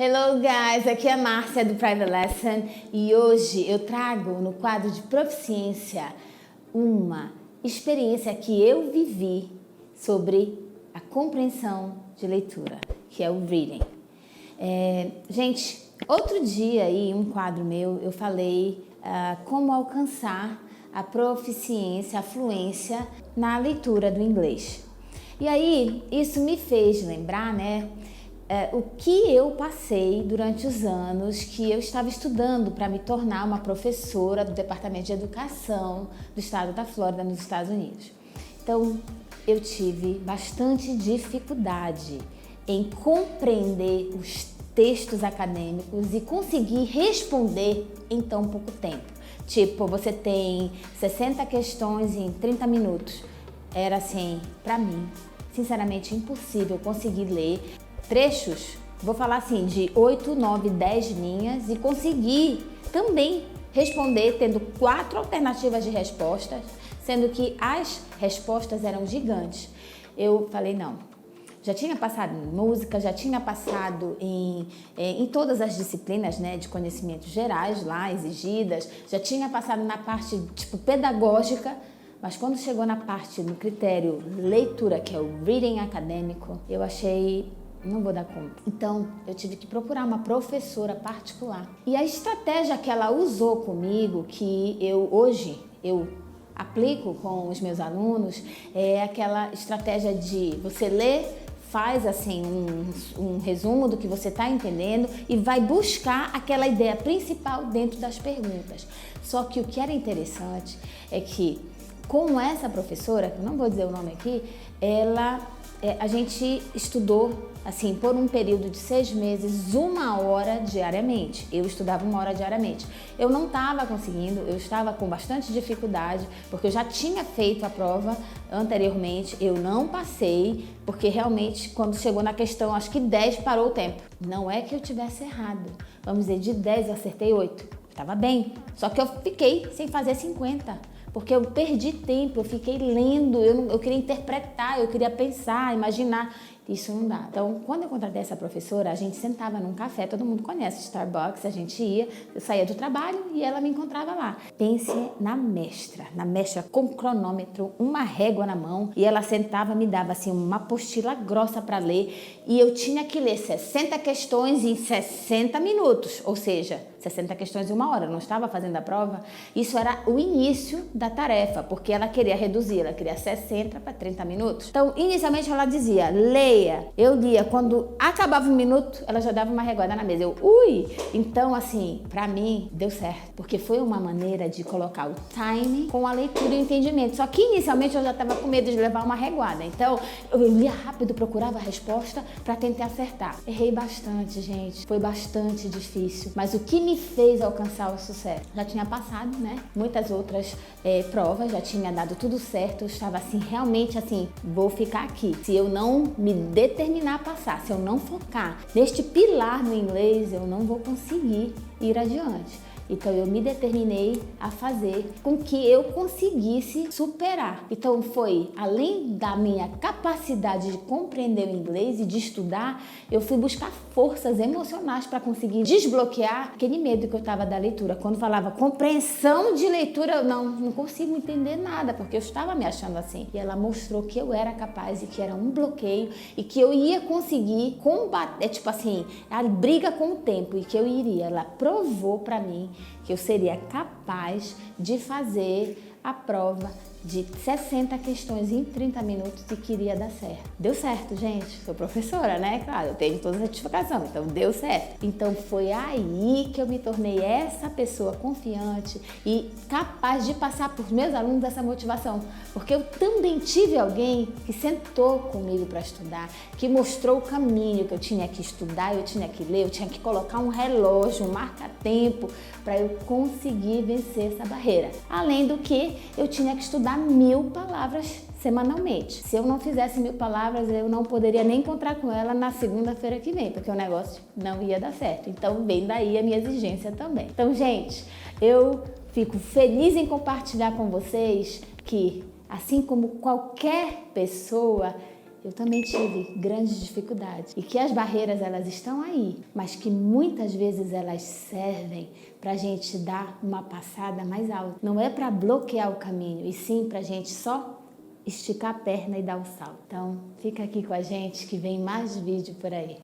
Hello guys, aqui é a Márcia do Private Lesson e hoje eu trago no quadro de proficiência uma experiência que eu vivi sobre a compreensão de leitura, que é o reading. Gente, outro dia aí, um quadro meu, eu falei como alcançar a proficiência, a fluência na leitura do inglês. E aí, isso me fez lembrar, o que eu passei durante os anos que eu estava estudando para me tornar uma professora do Departamento de Educação do estado da Flórida, nos Estados Unidos. Então, eu tive bastante dificuldade em compreender os textos acadêmicos e conseguir responder em tão pouco tempo. Tipo, você tem 60 questões em 30 minutos. Era assim, para mim, sinceramente impossível conseguir ler trechos, vou falar assim, de 8, 9, 10 linhas e conseguir também responder tendo 4 alternativas de respostas, sendo que as respostas eram gigantes. Eu falei, não, já tinha passado em música, já tinha passado em todas as disciplinas, de conhecimentos gerais lá exigidas, já tinha passado na parte pedagógica, mas quando chegou na parte do critério leitura, que é o reading acadêmico, eu achei, não vou dar conta. Então, eu tive que procurar uma professora particular. E a estratégia que ela usou comigo, que hoje eu aplico com os meus alunos, é aquela estratégia de você ler, faz assim um resumo do que você está entendendo e vai buscar aquela ideia principal dentro das perguntas. Só que o que era interessante é que com essa professora, que eu não vou dizer o nome aqui, a gente estudou assim por um período de 6 meses, 1 hora diariamente. Eu estudava 1 hora diariamente. Eu não estava conseguindo, eu estava com bastante dificuldade, porque eu já tinha feito a prova anteriormente, eu não passei, porque realmente quando chegou na questão, acho que 10 parou o tempo. Não é que eu tivesse errado, vamos dizer, de 10 eu acertei 8, estava bem, só que eu fiquei sem fazer 50. Porque eu perdi tempo, eu fiquei lendo, eu queria interpretar, eu queria pensar, imaginar. Isso não dá. Então, quando eu contratei essa professora, a gente sentava num café, todo mundo conhece Starbucks, a gente ia, eu saía do trabalho e ela me encontrava lá. Pense na mestra com cronômetro, uma régua na mão, e ela sentava, me dava assim uma apostila grossa para ler, e eu tinha que ler 60 questões em 60 minutos, ou seja, 60 questões em 1 hora, eu não estava fazendo a prova. Isso era o início da tarefa, porque ela queria reduzir, ela queria 60 para 30 minutos. Então, inicialmente ela dizia, leia. Eu lia, quando acabava 1 minuto, ela já dava uma reguada na mesa. Então, assim, pra mim, deu certo, porque foi uma maneira de colocar o time com a leitura e o entendimento. Só que inicialmente eu já estava com medo de levar uma reguada. Então, eu lia rápido, procurava a resposta para tentar acertar. Errei bastante, gente. Foi bastante difícil. Mas o que me fez alcançar o sucesso? Já tinha passado, muitas outras provas, já tinha dado tudo certo. Eu estava assim, realmente assim, vou ficar aqui. Se eu não me determinar a passar, se eu não focar neste pilar no inglês, eu não vou conseguir ir adiante. Então, eu me determinei a fazer com que eu conseguisse superar. Então, foi além da minha capacidade de compreender o inglês e de estudar, eu fui buscar forças emocionais para conseguir desbloquear aquele medo que eu estava da leitura. Quando falava compreensão de leitura, eu não consigo entender nada, porque eu estava me achando assim. E ela mostrou que eu era capaz e que era um bloqueio e que eu ia conseguir combater, a briga com o tempo e que eu iria. Ela provou para mim que eu seria capaz de fazer a prova de 60 questões em 30 minutos e que iria dar certo. Deu certo, gente. Sou professora, Claro, eu tenho toda a certificação, então deu certo. Então foi aí que eu me tornei essa pessoa confiante e capaz de passar para os meus alunos essa motivação. Porque eu também tive alguém que sentou comigo para estudar, que mostrou o caminho que eu tinha que estudar, eu tinha que ler, eu tinha que colocar um relógio, um marca-tempo para eu conseguir vencer essa barreira. Além do que eu tinha que estudar 1000 palavras semanalmente. Se eu não fizesse 1000 palavras, eu não poderia nem encontrar com ela na segunda-feira que vem, porque o negócio não ia dar certo. Então, vem daí a minha exigência também. Então, gente, eu fico feliz em compartilhar com vocês que, assim como qualquer pessoa, Eu também tive grandes dificuldades e que as barreiras elas estão aí, mas que muitas vezes elas servem para a gente dar uma passada mais alta. Não é para bloquear o caminho, e sim para a gente só esticar a perna e dar o salto. Então, fica aqui com a gente que vem mais vídeo por aí.